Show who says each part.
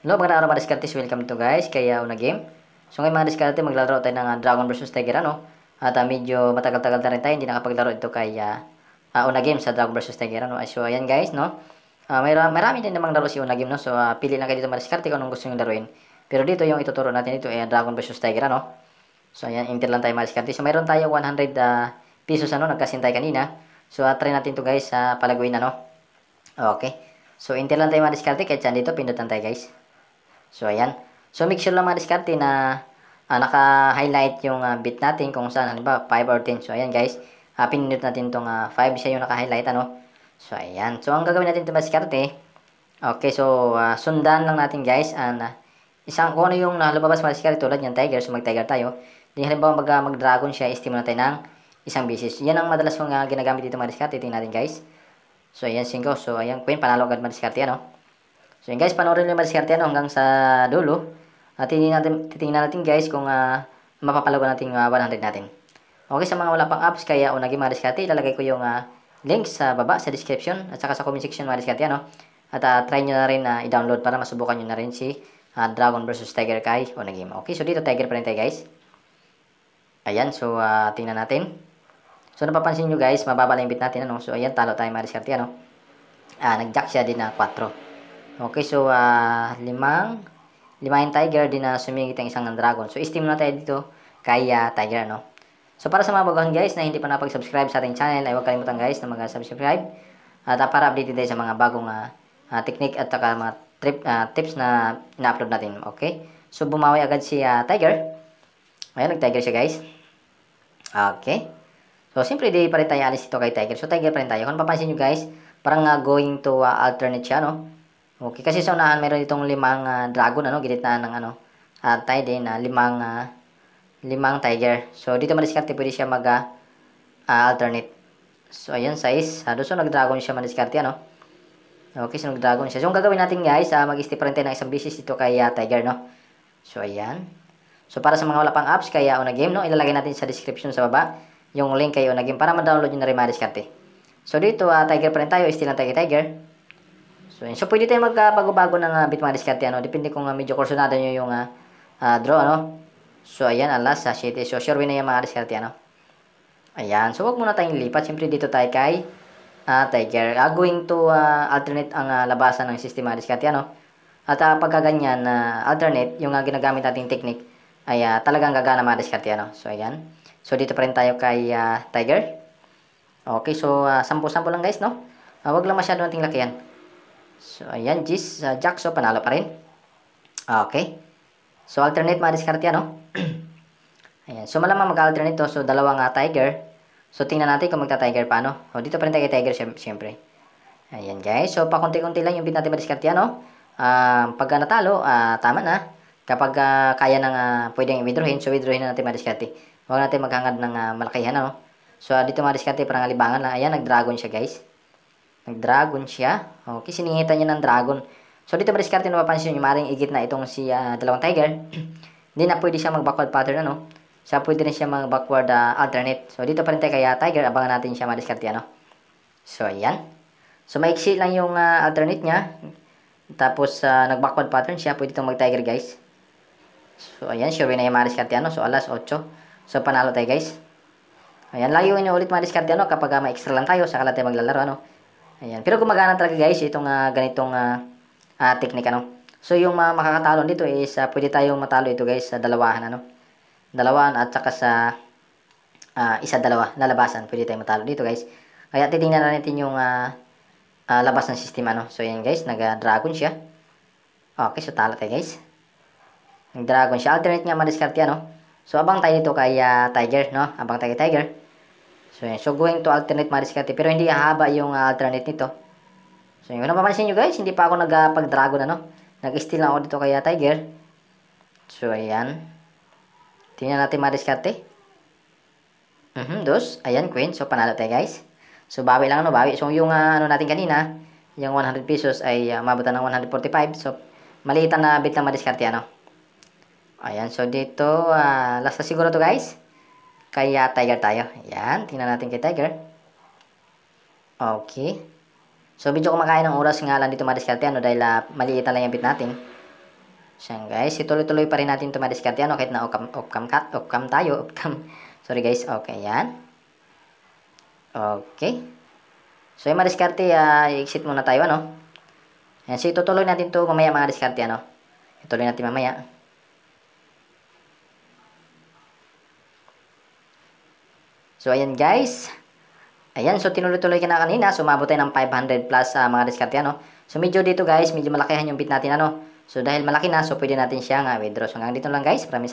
Speaker 1: Hello, magandang araw mga diskartes. Welcome to guys, kaya una game. So ngayon mga diskarte, maglalaro tayo ng Dragon versus Tiger, ano? At medyo matagal-tagal na rin tayo, hindi nakapaglaro ito kaya una game sa Dragon versus Tiger, ano? So ayan guys, no? Marami din namang laro si una game, no? So pili lang kayo dito mga diskarte kung anong gusto nyo laruin. Pero dito yung ituturo natin dito ay Dragon versus Tiger, ano? So ayan, enter lang tayo mga diskarte. So mayroon tayo 100 pesos, ano? Nagkasintay kanina. So try natin to guys sa palaguin, ano? Okay. So enter lang tayo mga diskarte, kahit saan dito, pindutan tayo guys. So, ayan. So, make sure lang mga diskarte na naka-highlight yung bit natin kung saan, halimbawa, 5 or 10. So, ayan guys. Pinindot natin itong 5 siya yung naka-highlight, ano. So, ayan. So, ang gagawin natin ito mga diskarte. Okay, so, sundan lang natin guys. Kung ano yung lumabas mga diskarte tulad yan, tiger. So, mag-tiger tayo. Di halimbawa, mag-dragon siya, estimate natin ng isang bisis. Yan ang madalas kong ginagamit dito mga diskarte. Tingnan natin guys. So, ayan, 5. So, ayan, queen, panalo agad mga diskarte, ano. So yun guys, panoorin nyo yung madiskarte hanggang sa dulo. At titingnan natin guys kung mapapalago natin 100 natin. Okay, sa mga wala pang apps, kaya unagi mga diskarte, ilalagay ko yung link sa baba, sa description, at saka sa comment section mga diskarte, ano. At try nyo na rin i-download para masubukan nyo na rin si Dragon versus Tiger kay Onagame. Okay, so dito Tiger pa rin tayo guys. Ayan, so tingnan natin. So napapansin nyo guys, mababa lang yung bit natin, ano. So ayan, talo tayo mga diskarte, ano. Nag-jack siya din na 4. Okay, so lima yung tiger din na sumingit ang isang ng dragon. So steam na tayo dito kay tiger, no. So para sa mga baguhan guys na hindi pa napag-subscribe sa ating channel, ay huwag kalimutan guys na mag-subscribe at para updated tayo sa mga bagong technique at saka mga tips na ina-upload natin. Okay? So bumawi agad si tiger. Ayan, nag-tiger siya guys. Okay. So siyempre di pa rin tayo alis ito kay tiger. So tiger pa rin tayo. Kung papansin nyo guys, parang going to alternate siya, no. Okay, kasi sa unahan meron itong 5 dragon, ano, gitnaan ng ano, tayo din na 5 tiger. So dito madiskarte pwede siya mag alternate. So ayan, size. So nag-dragon siya madiskarte, ano. Okay, so nag-dragon siya. So ang gagawin natin guys, mag-step rin tayo ng isang bisis dito kay tiger, no. So ayan. So para sa mga wala pang apps kaya Onagame, no, ilalagay natin sa description sa baba yung link kay Onagame para ma-download nyo na rin madiskarte. So dito tiger pa rin tayo, still lang tayo kay tiger. So pwede tayo magbago-bago ng bit mga diskarte, ano. Depende kung medyo kursunado nyo yung draw, ano. So ayan, alas sa 7. So sure win na yung mga diskarte, ano. Ayan, so wag muna tayong lipat. Siyempre dito tayo kay tiger. Going to alternate ang labasan ng sistema diskarte, ano. At pagka ganyan alternate, yung ginagamit nating technique ay talagang gagana mga diskarte, ano. So ayan. So dito pa rin tayo kay tiger. Okay, so 10-10 lang guys, no. Wag lang masyado nating lakihan. So, ayan, jack, so panalo pa rin. Okay. So, alternate mga diskarte, ano? Ayan, so malamang mag-alternate to. So, dalawang tiger. So, tingnan natin kung magta-tiger pa, ano? O, dito pa rin tayo kay tiger, siyempre. Ayan, guys. So, pakunti-kunti lang yung bid natin mga diskarte, ano? Pagka natalo, tama na. Kapag kaya nang pwedeng withdrawin, so withdrawin na natin mga diskarte. Huwag natin maghangad ng malakihan, ano? So, dito mga diskarte, parang alibangan lang. Ayan, nag-dragon siya, guys. Nag-dragon siya. Okay, siningitan niya ng dragon. So, dito madiskarte na mapansin nyo, maaaring igit na itong si dalawang tiger. Hindi na pwede siya mag-backward pattern, ano. So, pwede rin siya mag-backward alternate. So, dito pa rin tayo kaya tiger. Abangan natin siya madiskarte, ano. So, ayan. So, maiksi lang yung alternate niya. Tapos, nag-backward pattern siya. Pwede itong mag-tiger, guys. So, ayan. Sure na yung madiskarte, ano. So, alas 8. So, panalo tayo, guys. Ayan. Layuin nyo ulit madiskarte, ano. Kapag ma-extra lang tayo, saka lang tayo maglalaro, ano. Ayan. Pero gumagana talaga guys itong ganitong technique, ano. So yung makakatalo dito is pwede tayong matalo ito guys sa dalawahan, ano. Dalawahan at saka sa isa-dalawa na labasan. Pwede tayong matalo dito guys. Kaya titingnan na natin yung labas ng system, ano. So yan guys, nag-dragon siya. Okay, so talo tayo guys. Nag-dragon siya. Alternate nga madiskarte, ano. So abang tayo dito kay tiger, no. Abang tayo kay tiger. So, yan. So, going to alternate mga diskarte. Pero hindi haba yung alternate nito. So, yung napapansin nyo guys, hindi pa ako nagpag-dragon, ano. Nag-steal lang ako dito kaya tiger. So, ayan. Tingnan natin mga diskarte. Dos. Ayan, queen. So, panalo tayo guys. So, bawi lang, ano, bawi. So, yung ano natin kanina, yung 100 pesos ay mabutan ng 145. So, maliitan na bit lang mga diskarte, ano. Ayan. So, dito, last na siguro to guys. Kaya tiger tayo. Ayan. Tingnan natin kay tiger. Okay. So, medyo kumakain ng oras nga lang dito mga diskarte, ano, dahil maliit lang yung bit natin. So yan guys, ituloy-tuloy pa rin natin ito madiskarte ano, kahit na off-cam tayo, sorry guys, okay yan. Okay. So yung madiskarte, i-exit muna tayo ano. Yan, so itutuloy natin to mamaya mga diskarte ano. Ituloy natin mamaya. So ayan guys. Ayan, so tinuloy-tuloy ka na kanina, sumabot tayo ng 500 plus mga diskarte ano. So medyo dito guys, medyo malakihan yung bit natin ano. So dahil malaki na, so pwede natin siyang withdraw. So hanggang dito lang guys. Maraming